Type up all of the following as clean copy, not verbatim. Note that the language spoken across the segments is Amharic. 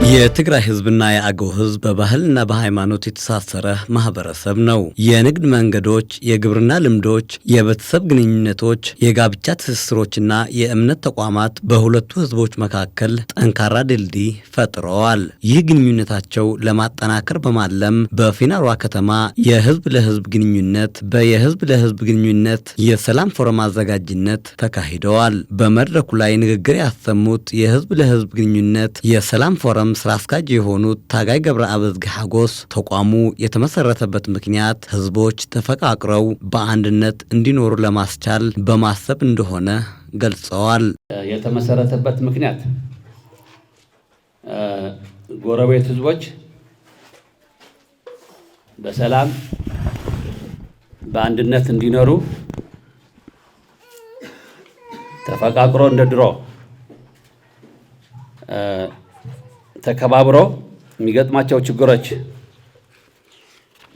የትግራይ ህዝብና የአገው ህዝብ በባህልና በሃይማኖት የተሳሰረ ማህበረሰብ ነው። የንግድ መንገዶች፣ የግብርና ልምዶች፣ የቤተሰብ ግንኙነቶች፣ የጋብቻ ትስስሮችና የእምነት ተቋማት በሁለቱ ህዝቦች መካከል ጠንካራ ድልድይ ፈጥረዋል። ይህ ግንኙነታቸው ለማጠናከር በማለም በፊናሯ ከተማ የህዝብ ለህዝብ ግንኙነት በየህዝብ ለህዝብ ግንኙነት የሰላም ፎረም አዘጋጅነት ተካሂደዋል። በመድረኩ ላይ ንግግር ያሰሙት የህዝብ ለህዝብ ግንኙነት የሰላም ፎረም ስራ አስኪያጅ የሆኑት ታጋይ ገብረአብ ሀጎስ ተቋሙ የተመሰረተበት ምክንያት ህዝቦች ተፈቃቅረው በአንድነት እንዲኖሩ ለማስቻል በማሰብ እንደሆነ ገልጸዋል። የተመሰረተበት ምክንያት ጎረቤት ህዝቦች በሰላም በአንድነት እንዲኖሩ ተፈቃቅሮ እንደድሮ ተከባብሮ የሚገጥማቸው ችግሮች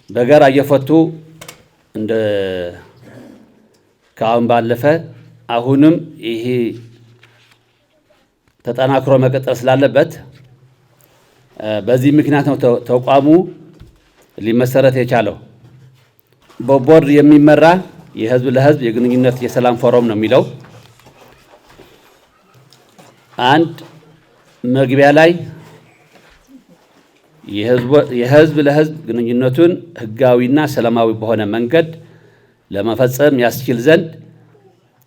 በጋራ እየፈቱ እንደ ከአሁን ባለፈ አሁንም ይሄ ተጠናክሮ መቀጠል ስላለበት በዚህ ምክንያት ነው ተቋሙ ሊመሰረት የቻለው። በቦርድ የሚመራ የህዝብ ለህዝብ የግንኙነት የሰላም ፎረም ነው የሚለው። አንድ መግቢያ ላይ የህዝብ ለህዝብ ግንኙነቱን ህጋዊና ሰላማዊ በሆነ መንገድ ለመፈጸም ያስችል ዘንድ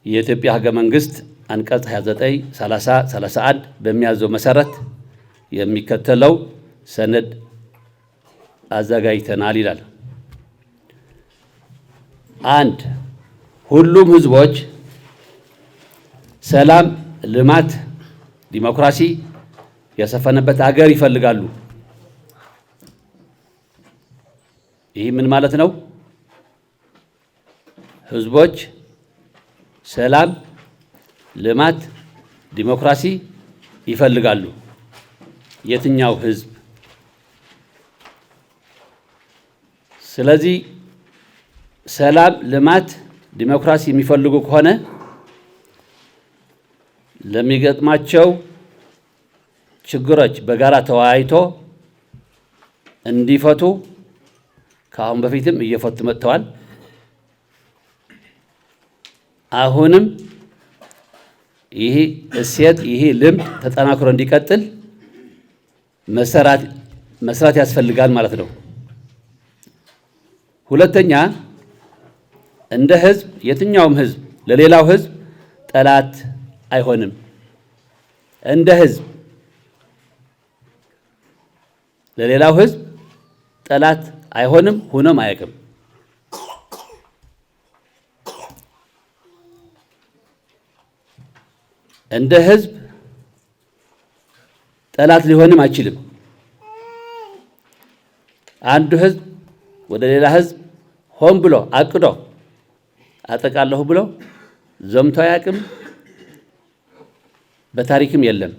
የኢትዮጵያ ህገ መንግስት አንቀጽ 29፣ 30፣ 31 በሚያዘው መሰረት የሚከተለው ሰነድ አዘጋጅተናል ይላል። አንድ ሁሉም ህዝቦች ሰላም፣ ልማት፣ ዲሞክራሲ የሰፈነበት ሀገር ይፈልጋሉ። ይህ ምን ማለት ነው? ህዝቦች ሰላም፣ ልማት፣ ዲሞክራሲ ይፈልጋሉ። የትኛው ህዝብ? ስለዚህ ሰላም፣ ልማት፣ ዲሞክራሲ የሚፈልጉ ከሆነ ለሚገጥማቸው ችግሮች በጋራ ተወያይቶ እንዲፈቱ ከአሁን በፊትም እየፈቱ መጥተዋል። አሁንም ይህ እሴት ይህ ልምድ ተጠናክሮ እንዲቀጥል መስራት ያስፈልጋል ማለት ነው። ሁለተኛ እንደ ህዝብ የትኛውም ህዝብ ለሌላው ህዝብ ጠላት አይሆንም። እንደ ህዝብ ለሌላው ህዝብ ጠላት አይሆንም፣ ሆኖም አያውቅም። እንደ ህዝብ ጠላት ሊሆንም አይችልም። አንዱ ህዝብ ወደ ሌላ ህዝብ ሆን ብሎ አቅዶ አጠቃለሁ ብሎ ዘምቶ አያውቅም፣ በታሪክም የለም።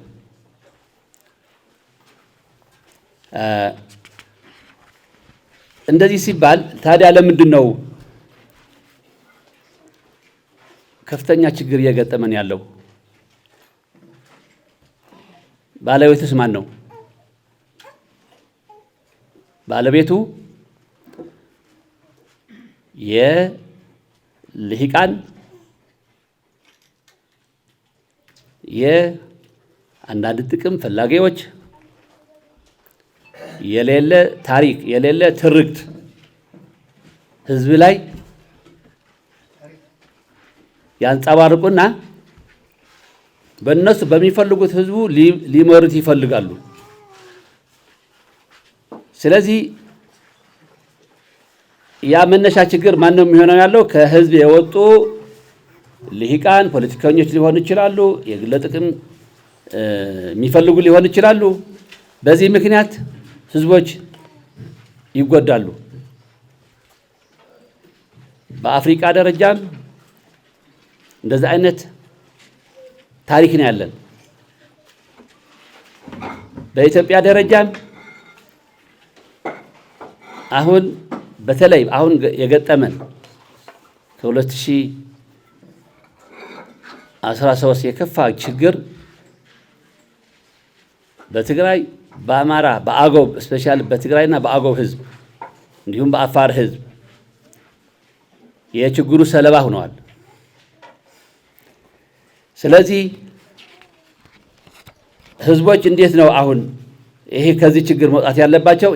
እንደዚህ ሲባል ታዲያ ለምንድን ነው ከፍተኛ ችግር እየገጠመን ያለው? ባለቤቱስ ማን ነው? ባለቤቱ የልሂቃን የአንዳንድ ጥቅም ፈላጊዎች የሌለ ታሪክ የሌለ ትርክት ህዝብ ላይ ያንጸባርቁና በእነሱ በሚፈልጉት ህዝቡ ሊመሩት ይፈልጋሉ። ስለዚህ ያ መነሻ ችግር ማን ነው የሚሆነው ያለው? ከህዝብ የወጡ ልሂቃን ፖለቲከኞች ሊሆኑ ይችላሉ፣ የግል ጥቅም የሚፈልጉ ሊሆኑ ይችላሉ። በዚህ ምክንያት ህዝቦች ይጎዳሉ። በአፍሪካ ደረጃም እንደዚህ አይነት ታሪክ ነው ያለን። በኢትዮጵያ ደረጃም አሁን በተለይ አሁን የገጠመን ከ2013 የከፋ ችግር በትግራይ በአማራ በአገው ስፔሻል በትግራይና በአገው ህዝብ እንዲሁም በአፋር ህዝብ የችግሩ ሰለባ ሆነዋል። ስለዚህ ህዝቦች እንዴት ነው አሁን ይሄ ከዚህ ችግር መውጣት ያለባቸው?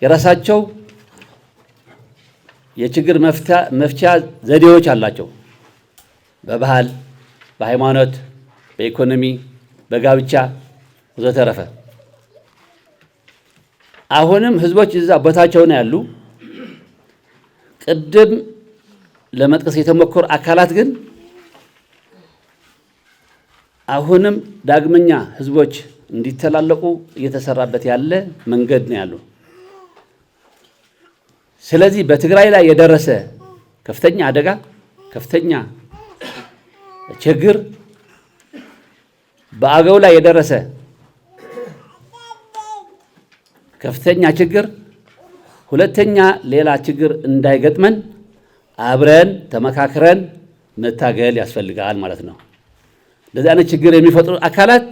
የራሳቸው የችግር መፍቻ ዘዴዎች አላቸው። በባህል፣ በሃይማኖት፣ በኢኮኖሚ፣ በጋብቻ ወዘተረፈ። አሁንም ህዝቦች እዛ ቦታቸው ነው ያሉ። ቅድም ለመጥቀስ የተሞከሩ አካላት ግን አሁንም ዳግመኛ ህዝቦች እንዲተላለቁ እየተሰራበት ያለ መንገድ ነው ያለው። ስለዚህ በትግራይ ላይ የደረሰ ከፍተኛ አደጋ፣ ከፍተኛ ችግር፣ በአገው ላይ የደረሰ ከፍተኛ ችግር፣ ሁለተኛ ሌላ ችግር እንዳይገጥመን አብረን ተመካክረን መታገል ያስፈልጋል ማለት ነው። እንደዚህ አይነት ችግር የሚፈጥሩ አካላት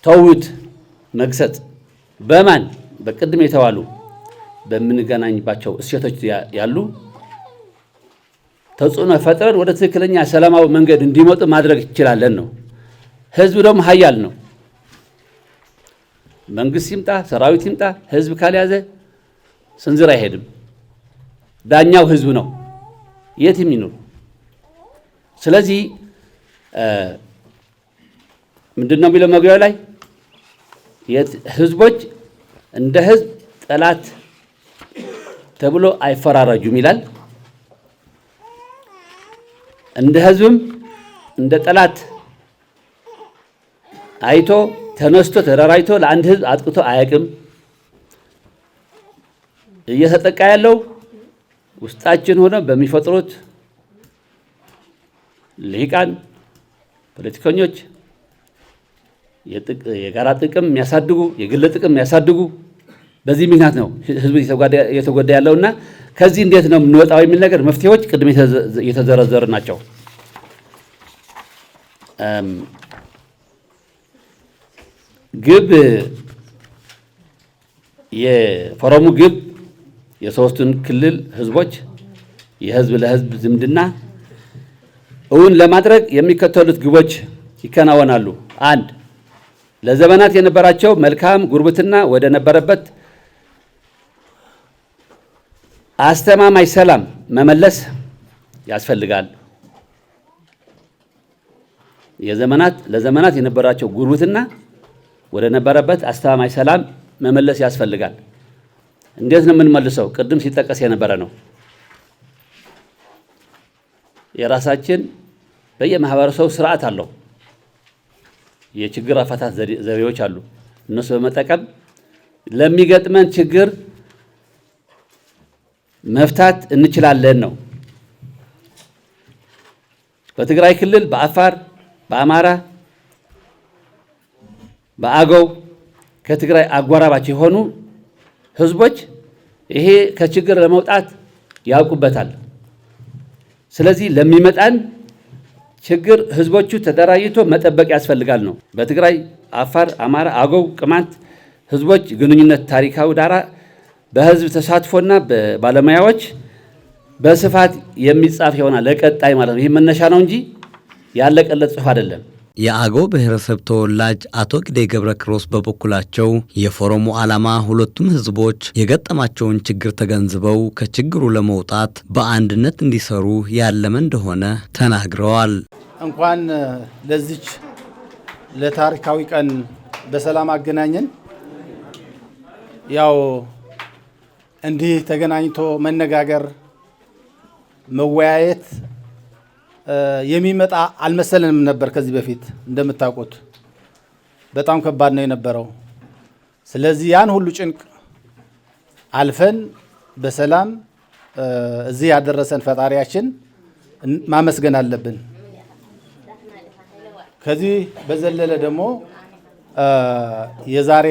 ተውት መግሰጽ በማን በቅድም የተባሉ በምንገናኝባቸው እሴቶች ያሉ ተጽዕኖ ፈጥረን ወደ ትክክለኛ ሰላማዊ መንገድ እንዲመጡ ማድረግ ይችላለን ነው። ህዝብ ደግሞ ኃያል ነው። መንግስት ይምጣ ሰራዊት ይምጣ ህዝብ ካልያዘ ስንዝር አይሄድም። ዳኛው ህዝብ ነው የትም ይኑር። ስለዚህ ምንድነው የሚለው መግቢያው ላይ ህዝቦች እንደ ህዝብ ጠላት ተብሎ አይፈራረጁም ይላል። እንደ ህዝብም እንደ ጠላት አይቶ ተነስቶ ተደራጅቶ ለአንድ ህዝብ አጥቅቶ አያውቅም። እየተጠቃ ያለው ውስጣችን ሆነ በሚፈጥሩት ልሂቃን ፖለቲከኞች የጋራ ጥቅም የሚያሳድጉ የግል ጥቅም የሚያሳድጉ በዚህ ምክንያት ነው ህዝቡ እየተጎዳ ያለውና ከዚህ እንዴት ነው የምንወጣው የሚል ነገር መፍትሄዎች ቅድም የተዘረዘሩ ናቸው። ግብ የፎረሙ ግብ የሶስቱን ክልል ህዝቦች የህዝብ ለህዝብ ዝምድና እውን ለማድረግ የሚከተሉት ግቦች ይከናወናሉ። 1. ለዘመናት የነበራቸው መልካም ጉርብትና ወደ ነበረበት አስተማማኝ ሰላም መመለስ ያስፈልጋል። ለዘመናት የነበራቸው ጉርብትና ወደ ነበረበት አስተማማኝ ሰላም መመለስ ያስፈልጋል። እንዴት ነው የምንመልሰው? ቅድም ሲጠቀስ የነበረ ነው። የራሳችን በየማህበረሰቡ ስርዓት አለው። የችግር አፈታት ዘዴዎች አሉ። እነሱ በመጠቀም ለሚገጥመን ችግር መፍታት እንችላለን ነው። በትግራይ ክልል፣ በአፋር፣ በአማራ፣ በአገው ከትግራይ አጎራባች የሆኑ ህዝቦች ይሄ ከችግር ለመውጣት ያውቁበታል። ስለዚህ ለሚመጣን ችግር ህዝቦቹ ተደራጅቶ መጠበቅ ያስፈልጋል ነው። በትግራይ፣ አፋር፣ አማራ፣ አገው፣ ቅማንት ህዝቦች ግንኙነት ታሪካዊ ዳራ በህዝብ ተሳትፎና በባለሙያዎች በስፋት የሚጻፍ ይሆናል ለቀጣይ ማለት ነው። ይህ መነሻ ነው እንጂ ያለቀለት ጽሑፍ አይደለም። የአገው ብሔረሰብ ተወላጅ አቶ ግዴ ገብረ ክሮስ በበኩላቸው የፎረሙ ዓላማ ሁለቱም ህዝቦች የገጠማቸውን ችግር ተገንዝበው ከችግሩ ለመውጣት በአንድነት እንዲሰሩ ያለመ እንደሆነ ተናግረዋል። እንኳን ለዚች ለታሪካዊ ቀን በሰላም አገናኘን። ያው እንዲህ ተገናኝቶ መነጋገር መወያየት የሚመጣ አልመሰለንም ነበር። ከዚህ በፊት እንደምታውቁት በጣም ከባድ ነው የነበረው። ስለዚህ ያን ሁሉ ጭንቅ አልፈን በሰላም እዚህ ያደረሰን ፈጣሪያችን ማመስገን አለብን። ከዚህ በዘለለ ደግሞ የዛሬ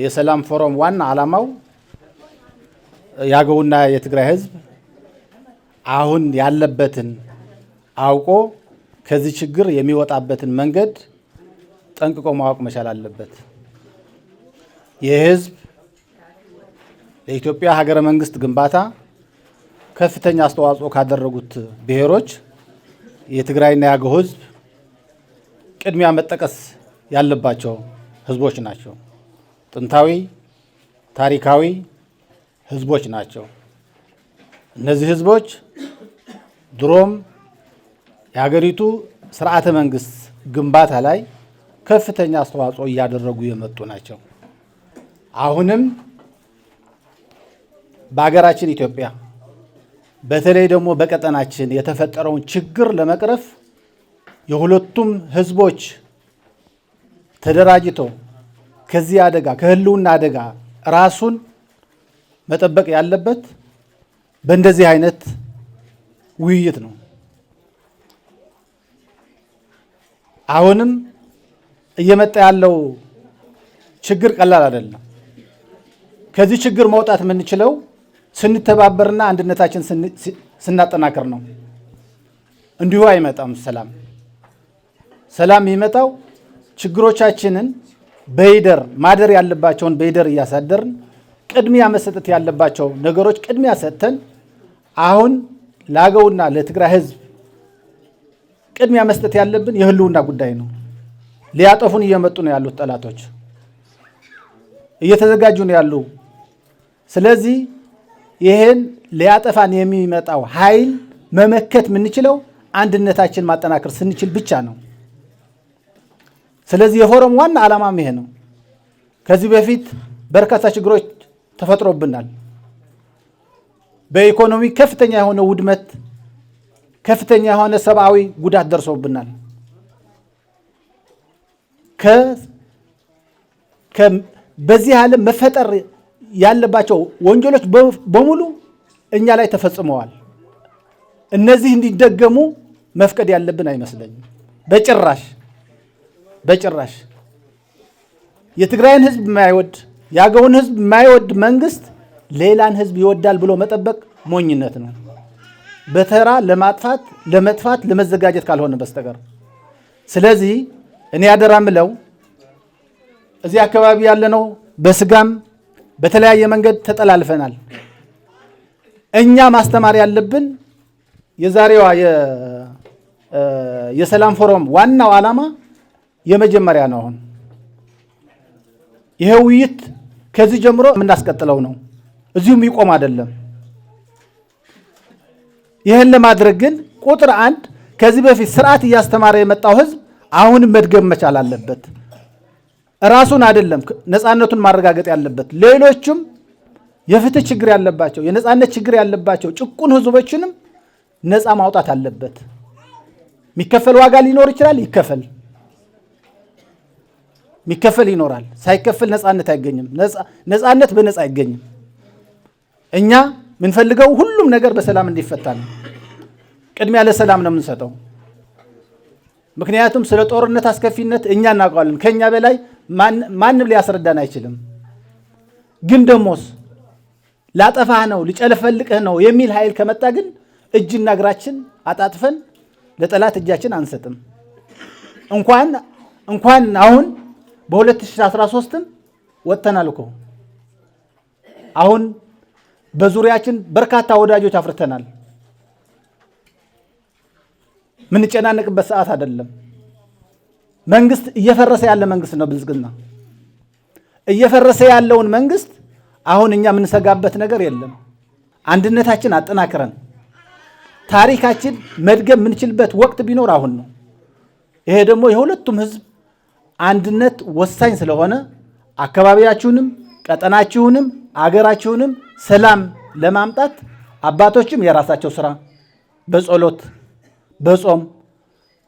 የሰላም ፎረም ዋና ዓላማው የአገውና የትግራይ ህዝብ አሁን ያለበትን አውቆ ከዚህ ችግር የሚወጣበትን መንገድ ጠንቅቆ ማወቅ መቻል አለበት። ይህ ህዝብ ለኢትዮጵያ ሀገረ መንግስት ግንባታ ከፍተኛ አስተዋጽኦ ካደረጉት ብሔሮች የትግራይና የአገው ህዝብ ቅድሚያ መጠቀስ ያለባቸው ህዝቦች ናቸው። ጥንታዊ ታሪካዊ ህዝቦች ናቸው። እነዚህ ህዝቦች ድሮም የሀገሪቱ ስርዓተ መንግስት ግንባታ ላይ ከፍተኛ አስተዋጽኦ እያደረጉ የመጡ ናቸው። አሁንም በሀገራችን ኢትዮጵያ በተለይ ደግሞ በቀጠናችን የተፈጠረውን ችግር ለመቅረፍ የሁለቱም ህዝቦች ተደራጅተው ከዚህ አደጋ ከህልውና አደጋ ራሱን መጠበቅ ያለበት በእንደዚህ አይነት ውይይት ነው። አሁንም እየመጣ ያለው ችግር ቀላል አይደለም። ከዚህ ችግር መውጣት የምንችለው ስንተባበርና አንድነታችን ስናጠናክር ነው። እንዲሁ አይመጣም ሰላም። ሰላም የሚመጣው ችግሮቻችንን በይደር ማደር ያለባቸውን በይደር እያሳደርን ቅድሚያ መሰጠት ያለባቸው ነገሮች ቅድሚያ ሰጥተን አሁን ለአገውና ለትግራይ ህዝብ ቅድሚያ መስጠት ያለብን የህልውና ጉዳይ ነው። ሊያጠፉን እየመጡ ነው ያሉት ጠላቶች እየተዘጋጁ ነው ያሉ። ስለዚህ ይሄን ሊያጠፋን የሚመጣው ኃይል መመከት የምንችለው አንድነታችን ማጠናከር ስንችል ብቻ ነው። ስለዚህ የፎረም ዋና ዓላማም ይሄ ነው። ከዚህ በፊት በርካታ ችግሮች ተፈጥሮብናል። በኢኮኖሚ ከፍተኛ የሆነ ውድመት፣ ከፍተኛ የሆነ ሰብአዊ ጉዳት ደርሶብናል። በዚህ ዓለም መፈጠር ያለባቸው ወንጀሎች በሙሉ እኛ ላይ ተፈጽመዋል። እነዚህ እንዲደገሙ መፍቀድ ያለብን አይመስለኝም በጭራሽ። የትግራይን ህዝብ የማይወድ የአገውን ህዝብ የማይወድ መንግስት ሌላን ህዝብ ይወዳል ብሎ መጠበቅ ሞኝነት ነው። በተራ ለመጥፋት ለመዘጋጀት ካልሆነ በስተቀር። ስለዚህ እኔ አደራ ምለው እዚህ አካባቢ ያለነው በስጋም በተለያየ መንገድ ተጠላልፈናል። እኛ ማስተማር ያለብን የዛሬዋ የሰላም ፎረም ዋናው ዓላማ የመጀመሪያ ነው። አሁን ይሄ ውይይት ከዚህ ጀምሮ የምናስቀጥለው ነው። እዚሁም ይቆም አይደለም። ይህን ለማድረግ ግን ቁጥር አንድ ከዚህ በፊት ስርዓት እያስተማረ የመጣው ህዝብ አሁንም መድገም መቻል አለበት። ራሱን አይደለም ነፃነቱን ማረጋገጥ ያለበት፣ ሌሎችም የፍትህ ችግር ያለባቸው የነፃነት ችግር ያለባቸው ጭቁን ህዝቦችንም ነፃ ማውጣት አለበት። የሚከፈል ዋጋ ሊኖር ይችላል፣ የሚከፈል ይኖራል። ሳይከፈል ነፃነት አይገኝም። ነፃነት በነፃ አይገኝም። እኛ የምንፈልገው ሁሉም ነገር በሰላም እንዲፈታ ነው። ቅድሚያ ለሰላም ነው የምንሰጠው። ምክንያቱም ስለ ጦርነት አስከፊነት እኛ እናውቀዋለን። ከኛ በላይ ማንም ሊያስረዳን አይችልም። ግን ደሞስ ላጠፋህ ነው ሊጨለፈልቅህ ነው የሚል ኃይል ከመጣ ግን እጅና እግራችን አጣጥፈን ለጠላት እጃችን አንሰጥም። እንኳን አሁን በ2013 ወጥተናል እኮ አሁን በዙሪያችን በርካታ ወዳጆች አፍርተናል። ምንጨናነቅበት ሰዓት አይደለም። መንግስት እየፈረሰ ያለ መንግስት ነው። ብልጽግና እየፈረሰ ያለውን መንግስት አሁን እኛ የምንሰጋበት ነገር የለም። አንድነታችን አጠናክረን ታሪካችን መድገም የምንችልበት ወቅት ቢኖር አሁን ነው። ይሄ ደግሞ የሁለቱም ህዝብ አንድነት ወሳኝ ስለሆነ አካባቢያችሁንም ቀጠናችሁንም አገራችሁንም ሰላም ለማምጣት አባቶችም የራሳቸው ስራ በጸሎት በጾም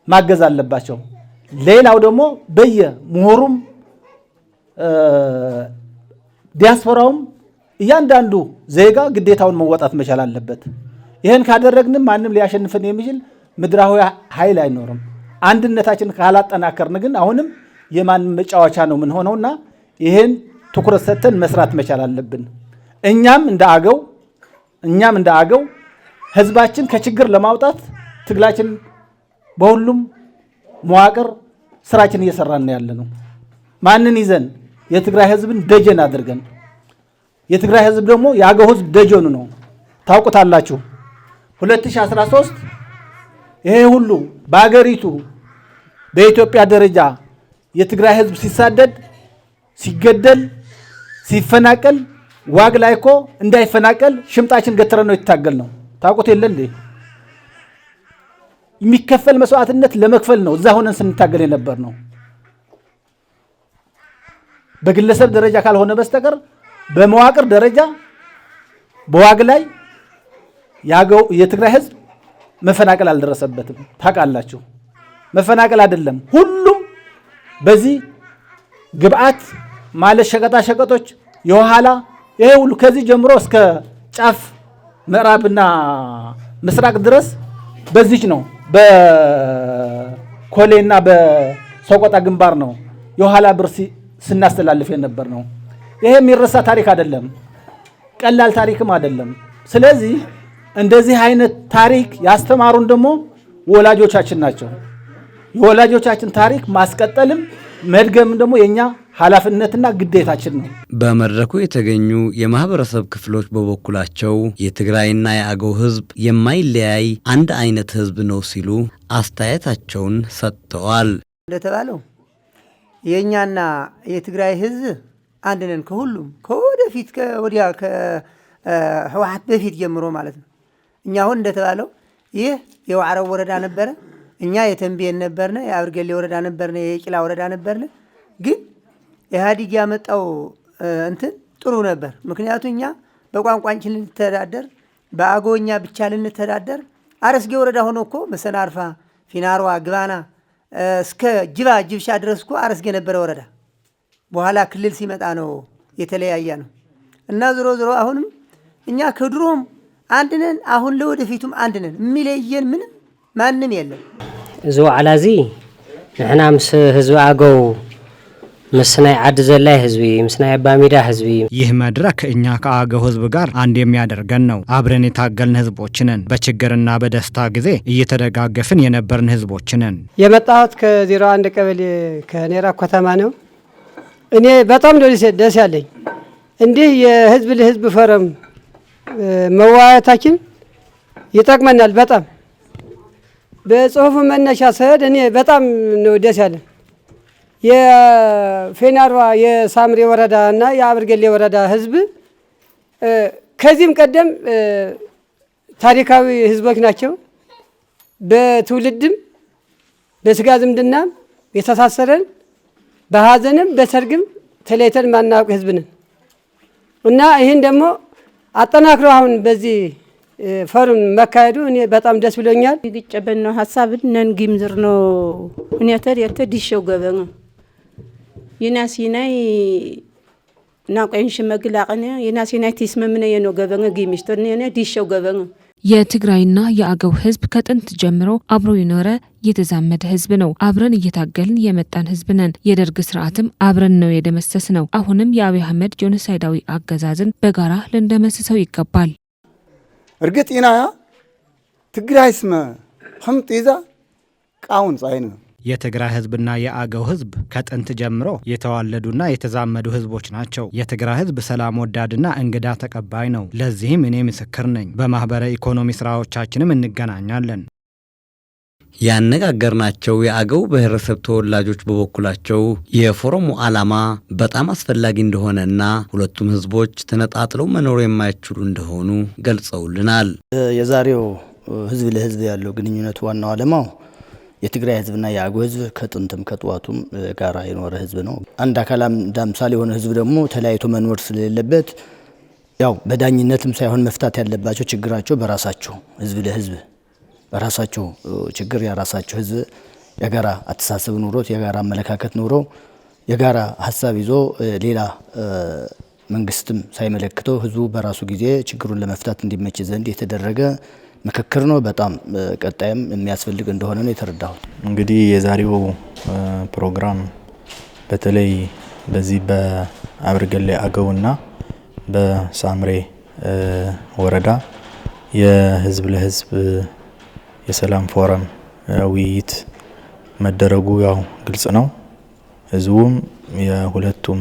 ማገዝ አለባቸው። ሌላው ደግሞ በየምሁሩም ዲያስፖራውም እያንዳንዱ ዜጋ ግዴታውን መወጣት መቻል አለበት። ይህን ካደረግንም ማንም ሊያሸንፈን የሚችል ምድራዊ ኃይል አይኖርም። አንድነታችን ካላጠናከርን ግን አሁንም የማንም መጫወቻ ነው ምን ሆነውና ይህን ትኩረት ሰጥተን መስራት መቻል አለብን። እኛም እንደ አገው ህዝባችን ከችግር ለማውጣት ትግላችን በሁሉም መዋቅር ስራችን እየሰራን ያለነው። ማንን ይዘን? የትግራይ ህዝብን ደጀን አድርገን። የትግራይ ህዝብ ደግሞ የአገው ህዝብ ደጀኑ ነው። ታውቁታላችሁ 2013 ይሄ ሁሉ በአገሪቱ በኢትዮጵያ ደረጃ የትግራይ ህዝብ ሲሳደድ፣ ሲገደል፣ ሲፈናቀል ዋግ ላይ እኮ እንዳይፈናቀል ሽምጣችን ገትረን ነው ይታገል ነው። ታውቁት የለ እንዴ? የሚከፈል መስዋዕትነት ለመክፈል ነው እዛ ሆነን ስንታገል የነበር ነው። በግለሰብ ደረጃ ካልሆነ በስተቀር በመዋቅር ደረጃ በዋግ ላይ የትግራይ ህዝብ መፈናቀል አልደረሰበትም። ታውቃላችሁ። መፈናቀል አይደለም ሁሉም በዚህ ግብአት ማለት ሸቀጣ ሸቀጦች የኋላ ይሄ ሁሉ ከዚህ ጀምሮ እስከ ጫፍ ምዕራብና ምስራቅ ድረስ በዚህ ነው። በኮሌና በሰቆጣ ግንባር ነው የኋላ ብር ስናስተላልፍ የነበር ነው። ይሄ የሚረሳ ታሪክ አይደለም፣ ቀላል ታሪክም አይደለም። ስለዚህ እንደዚህ አይነት ታሪክ ያስተማሩን ደግሞ ወላጆቻችን ናቸው። የወላጆቻችን ታሪክ ማስቀጠልም መድገምም ደግሞ የኛ ኃላፊነትና ግዴታችን ነው። በመድረኩ የተገኙ የማህበረሰብ ክፍሎች በበኩላቸው የትግራይና የአገው ህዝብ የማይለያይ አንድ አይነት ህዝብ ነው ሲሉ አስተያየታቸውን ሰጥተዋል። እንደተባለው የኛና የትግራይ ህዝብ አንድ ነን። ከሁሉም ከወደፊት ከወዲያ ከህወሓት በፊት ጀምሮ ማለት ነው። እኛ አሁን እንደተባለው ይህ የዋዕረብ ወረዳ ነበረ፣ እኛ የተንቤን ነበርነ፣ የአብርገሌ ወረዳ ነበርነ፣ የቂላ ወረዳ ነበርነ። ግን ኢህአዲግ ያመጣው እንትን ጥሩ ነበር። ምክንያቱም እኛ በቋንቋችን ልንተዳደር፣ በአገውኛ ብቻ ልንተዳደር። አረስጌ ወረዳ ሆኖ እኮ መሰናርፋ፣ ፊናርዋ፣ ግባና እስከ ጅባ ጅብሻ ድረስ እኮ አረስጌ ነበረ ወረዳ። በኋላ ክልል ሲመጣ ነው የተለያየ ነው። እና ዞሮ ዞሮ አሁንም እኛ ከድሮም አንድ ነን፣ አሁን ለወደፊቱም አንድ ነን። የሚለየን ምንም ማንም የለም። እዚ ዋዕላ እዚ ንሕና ምስ ህዝቢ አገው ምስ ናይ ዓዲ ዘላይ ህዝቢ ምስ ናይ አባሜዳ ህዝቢ ይህ መድረክ እኛ ከአገው ህዝብ ጋር አንድ የሚያደርገን ነው። አብረን የታገልን ህዝቦች ነን። በችግርና በደስታ ጊዜ እየተደጋገፍን የነበርን ህዝቦች ነን። የመጣሁት ከ01 ቀበሌ ከኔራ ከተማ ነው። እኔ በጣም ደስ ያለኝ እንዲህ የህዝብ ለህዝብ ፎረም መዋያታችን ይጠቅመናል። በጣም በጽሁፍ መነሻ ሰድ እኔ በጣም ነው ደስ ያለኝ። የፌናርዋ የሳምሬ ወረዳ እና የአብርገሌ ወረዳ ህዝብ ከዚህም ቀደም ታሪካዊ ህዝቦች ናቸው። በትውልድም በስጋ ዝምድናም የተሳሰረን በሀዘንም በሰርግም ተለይተን ማናውቅ ህዝብ ነን እና ይህን ደግሞ አጠናክሮ አሁን በዚህ ፎረም መካሄዱ እኔ በጣም ደስ ብሎኛል። ይግጨበን ነው ሐሳብ ነን ጊምዝር ነው ሁኔታው የተዲሸው ገበን የናሲናይ ናቆይን ሽመግላቀነ የናሲናይ ተስመምነ የኖ ገበን ጊምሽተነ የነ ዲሸው ገበን የትግራይና የአገው ህዝብ ከጥንት ጀምሮ አብሮ የኖረ የተዛመደ ህዝብ ነው። አብረን እየታገልን የመጣን ህዝብ ነን። የደርግ ስርዓትም አብረን ነው የደመሰስ ነው። አሁንም የአብይ አህመድ ጄኖሳይዳዊ አገዛዝን በጋራ ልንደመስሰው ይገባል። እርግጥ ኢና ትግራይ ስመ ከምጢዛ ቃውን ጻይነ የትግራይ ህዝብና የአገው ህዝብ ከጥንት ጀምሮ የተዋለዱና የተዛመዱ ህዝቦች ናቸው። የትግራይ ህዝብ ሰላም ወዳድና እንግዳ ተቀባይ ነው። ለዚህም እኔ ምስክር ነኝ። በማህበረ ኢኮኖሚ ስራዎቻችንም እንገናኛለን። ያነጋገርናቸው የአገው ብሔረሰብ ተወላጆች በበኩላቸው የፎረሙ ዓላማ በጣም አስፈላጊ እንደሆነና ሁለቱም ህዝቦች ተነጣጥለው መኖር የማይችሉ እንደሆኑ ገልጸውልናል። የዛሬው ህዝብ ለህዝብ ያለው ግንኙነት ዋናው ዓላማው የትግራይ ህዝብና የአገው ህዝብ ከጥንትም ከጧቱም ጋራ የኖረ ህዝብ ነው። አንድ አካላም ዳምሳሌ የሆነ ህዝብ ደግሞ ተለያይቶ መኖር ስለሌለበት ያው በዳኝነትም ሳይሆን መፍታት ያለባቸው ችግራቸው በራሳቸው ህዝብ ለህዝብ በራሳቸው ችግር የራሳቸው ህዝብ የጋራ አስተሳሰብ ኑሮት የጋራ አመለካከት ኑሮ የጋራ ሐሳብ ይዞ ሌላ መንግስትም ሳይመለከተው ህዝቡ በራሱ ጊዜ ችግሩን ለመፍታት እንዲመች ዘንድ የተደረገ ምክክር ነው። በጣም ቀጣይም የሚያስፈልግ እንደሆነ ነው የተረዳሁት። እንግዲህ የዛሬው ፕሮግራም በተለይ በዚህ በአብርገሌ አገውና በሳምሬ ወረዳ የህዝብ ለህዝብ የሰላም ፎረም ውይይት መደረጉ ያው ግልጽ ነው። ህዝቡም የሁለቱም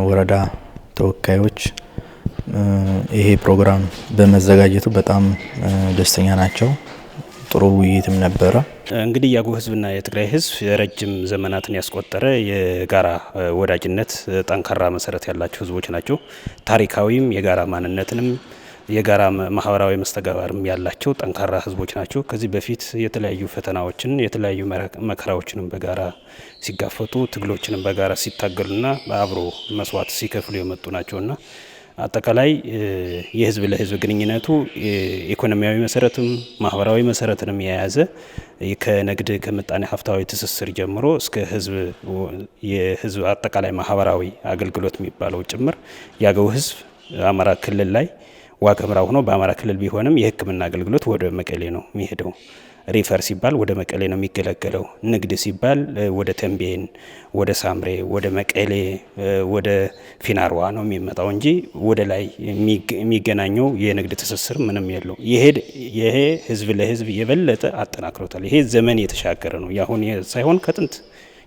ወረዳ ተወካዮች ይሄ ፕሮግራም በመዘጋጀቱ በጣም ደስተኛ ናቸው። ጥሩ ውይይትም ነበረ። እንግዲህ የአገው ህዝብና የትግራይ ህዝብ ረጅም ዘመናትን ያስቆጠረ የጋራ ወዳጅነት ጠንካራ መሰረት ያላቸው ህዝቦች ናቸው። ታሪካዊም የጋራ ማንነትንም የጋራ ማህበራዊ መስተጋባርም ያላቸው ጠንካራ ህዝቦች ናቸው። ከዚህ በፊት የተለያዩ ፈተናዎችን የተለያዩ መከራዎችንም በጋራ ሲጋፈጡ ትግሎችንም በጋራ ሲታገሉና በአብሮ መስዋዕት ሲከፍሉ የመጡ ናቸውና አጠቃላይ የህዝብ ለህዝብ ግንኙነቱ ኢኮኖሚያዊ መሰረትም ማህበራዊ መሰረትንም የያዘ ከንግድ ከምጣኔ ሀብታዊ ትስስር ጀምሮ እስከ የህዝብ አጠቃላይ ማህበራዊ አገልግሎት የሚባለው ጭምር የአገው ህዝብ አማራ ክልል ላይ ዋግ ኽምራ ሆኖ በአማራ ክልል ቢሆንም የህክምና አገልግሎት ወደ መቀሌ ነው የሚሄደው። ሪፈር ሲባል ወደ መቀሌ ነው የሚገለገለው። ንግድ ሲባል ወደ ተንቤን፣ ወደ ሳምሬ፣ ወደ መቀሌ፣ ወደ ፊናርዋ ነው የሚመጣው እንጂ ወደ ላይ የሚገናኘው የንግድ ትስስር ምንም የለው። ይሄ ህዝብ ለህዝብ የበለጠ አጠናክሮታል። ይሄ ዘመን የተሻገረ ነው። ያሁን ሳይሆን ከጥንት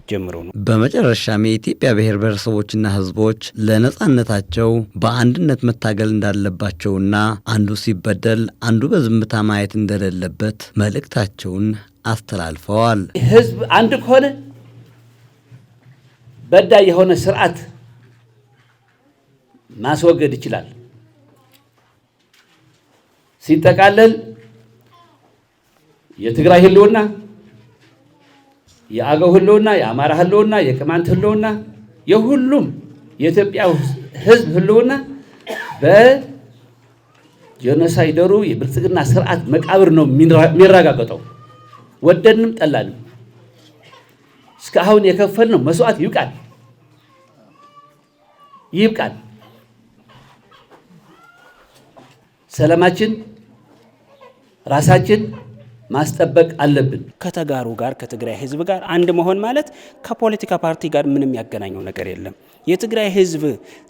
ጀምሮ ነው። በመጨረሻም የኢትዮጵያ ብሔር ብሔረሰቦችና ህዝቦች ለነጻነታቸው በአንድነት መታገል እንዳለባቸውና አንዱ ሲበደል አንዱ በዝምታ ማየት እንደሌለበት መልእክታቸውን አስተላልፈዋል። ህዝብ አንድ ከሆነ በዳይ የሆነ ስርዓት ማስወገድ ይችላል። ሲጠቃለል የትግራይ ህልውና፣ የአገው ህልውና፣ የአማራ ህልውና፣ የቅማንት ህልውና፣ የሁሉም የኢትዮጵያ ህዝብ ህልውና በጄኖሳይደሩ የብልጽግና ስርዓት መቃብር ነው የሚረጋገጠው። ወደድንም ጠላንም እስካሁን የከፈልነው መስዋዕት ይብቃል ይብቃል። ሰላማችን ራሳችን ማስጠበቅ አለብን። ከተጋሩ ጋር ከትግራይ ህዝብ ጋር አንድ መሆን ማለት ከፖለቲካ ፓርቲ ጋር ምንም ያገናኘው ነገር የለም። የትግራይ ህዝብ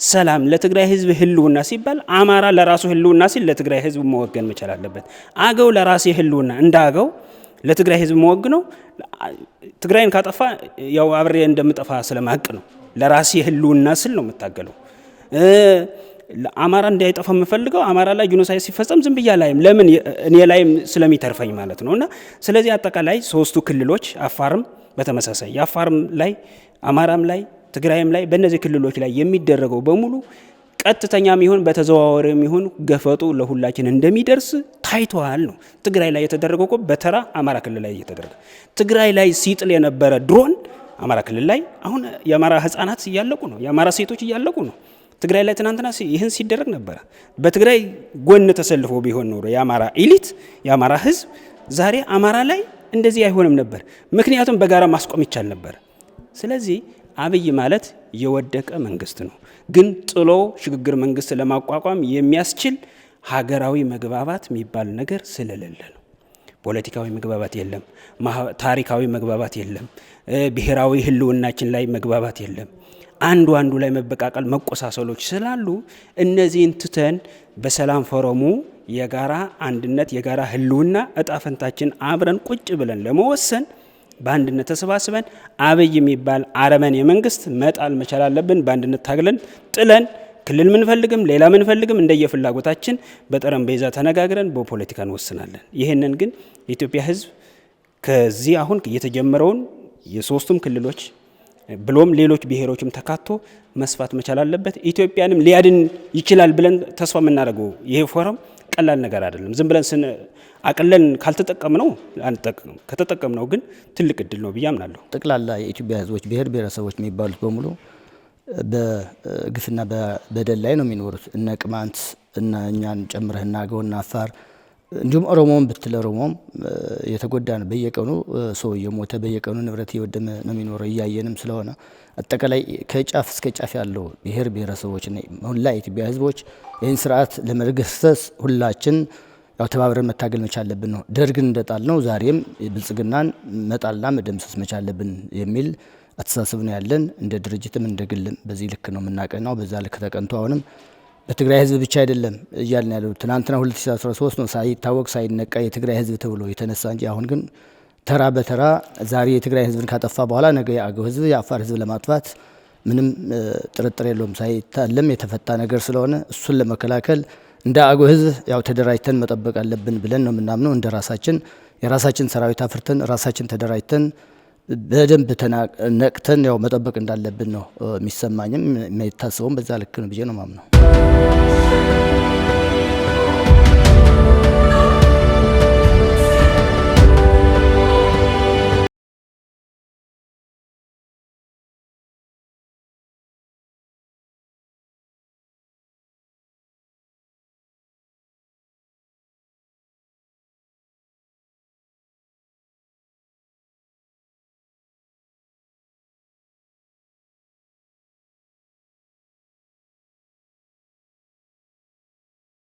ሰላም ለትግራይ ህዝብ ህልውና ሲባል አማራ ለራሱ ህልውና ሲል ለትግራይ ህዝብ መወገን መቻል አለበት። አገው ለራሴ ህልውና እንዳገው ለትግራይ ህዝብ መወግነው ትግራይን ካጠፋ ያው አብሬ እንደምጠፋ ስለማቅ ነው። ለራሴ ህልውና ስል ነው የምታገለው። አማራ እንዳይጠፋ የምፈልገው አማራ ላይ ጂኖሳይድ ሲፈጸም ዝም ብያ ላይም ለምን እኔ ላይም ስለሚተርፈኝ ማለት ነውና ስለዚህ አጠቃላይ ሶስቱ ክልሎች አፋርም በተመሳሳይ የአፋርም ላይ አማራም ላይ ትግራይም ላይ በእነዚህ ክልሎች ላይ የሚደረገው በሙሉ ቀጥተኛም ይሁን በተዘዋዋሪም ይሁን ገፈጡ ለሁላችን እንደሚደርስ ታይቷል ነው። ትግራይ ላይ የተደረገው በተራ አማራ ክልል ላይ እየተደረገ ትግራይ ላይ ሲጥል የነበረ ድሮን አማራ ክልል ላይ አሁን የአማራ ህፃናት እያለቁ ነው። የአማራ ሴቶች እያለቁ ነው። ትግራይ ላይ ትናንትና ይህን ሲደረግ ነበር። በትግራይ ጎን ተሰልፎ ቢሆን ኖሮ የአማራ ኤሊት የአማራ ህዝብ ዛሬ አማራ ላይ እንደዚህ አይሆንም ነበር። ምክንያቱም በጋራ ማስቆም ይቻል ነበር። ስለዚህ አብይ ማለት የወደቀ መንግስት ነው፣ ግን ጥሎ ሽግግር መንግስት ለማቋቋም የሚያስችል ሀገራዊ መግባባት የሚባል ነገር ስለሌለ ነው። ፖለቲካዊ መግባባት የለም፣ ታሪካዊ መግባባት የለም፣ ብሔራዊ ህልውናችን ላይ መግባባት የለም። አንዱ ላይ መበቃቀል መቆሳሰሎች ስላሉ እነዚህን ትተን በሰላም ፎረሙ የጋራ አንድነት የጋራ ህልውና እጣ ፈንታችን አብረን ቁጭ ብለን ለመወሰን በአንድነት ተሰባስበን አብይ የሚባል አረመኔ መንግስት መጣል መቻል አለብን። በአንድነት ታግለን ጥለን ክልል ምንፈልግም ሌላ ምንፈልግም እንደየፍላጎታችን በጠረጴዛ ተነጋግረን በፖለቲካ እንወስናለን። ይህንን ግን የኢትዮጵያ ህዝብ ከዚህ አሁን የተጀመረውን የሶስቱም ክልሎች ብሎም ሌሎች ብሔሮችም ተካቶ መስፋት መቻል አለበት። ኢትዮጵያንም ሊያድን ይችላል ብለን ተስፋ የምናደርገው ይሄ ፎረም ቀላል ነገር አይደለም። ዝም ብለን አቅለን ካልተጠቀምነው አንጠቅም፣ ከተጠቀምነው ግን ትልቅ እድል ነው ብዬ አምናለሁ። ጠቅላላ የኢትዮጵያ ህዝቦች ብሔር ብሔረሰቦች የሚባሉት በሙሉ በግፍና በደል ላይ ነው የሚኖሩት። እነ ቅማንት እና እኛን ጨምረህ እና አገውና አፋር እንዲሁም ኦሮሞም ብትል ኦሮሞም የተጎዳ ነው። በየቀኑ ሰው እየሞተ በየቀኑ ንብረት እየወደመ ነው የሚኖረው እያየንም ስለሆነ አጠቃላይ ከጫፍ እስከ ጫፍ ያለው ብሔር ብሔረሰቦችና ሁላ የኢትዮጵያ ህዝቦች ይህን ስርዓት ለመገርሰስ ሁላችን ያው ተባብረን መታገል መቻል አለብን ነው። ደርግን እንደጣል ነው ዛሬም ብልጽግናን መጣልና መደምሰስ መቻል አለብን የሚል አስተሳሰብ ነው ያለን። እንደ ድርጅትም እንደ ግልም በዚህ ልክ ነው የምናቀናው። በዛ ልክ ተቀንቶ አሁንም በትግራይ ህዝብ ብቻ አይደለም እያልን ያለው ትናንትና 2013 ነው ሳይታወቅ ሳይነቃ የትግራይ ህዝብ ተብሎ የተነሳ እንጂ አሁን ግን ተራ በተራ ዛሬ የትግራይ ህዝብን ካጠፋ በኋላ ነገ የአገው ህዝብ የአፋር ህዝብ ለማጥፋት ምንም ጥርጥር የለውም ሳይታለም የተፈታ ነገር ስለሆነ እሱን ለመከላከል እንደ አገው ህዝብ ያው ተደራጅተን መጠበቅ አለብን ብለን ነው የምናምነው። እንደ ራሳችን የራሳችን ሰራዊት አፍርተን ራሳችን ተደራጅተን በደንብ ነቅተን ያው መጠበቅ እንዳለብን ነው የሚሰማኝም የሚታሰበውም በዛ ልክ ነው ብዬ ነው ማምነው።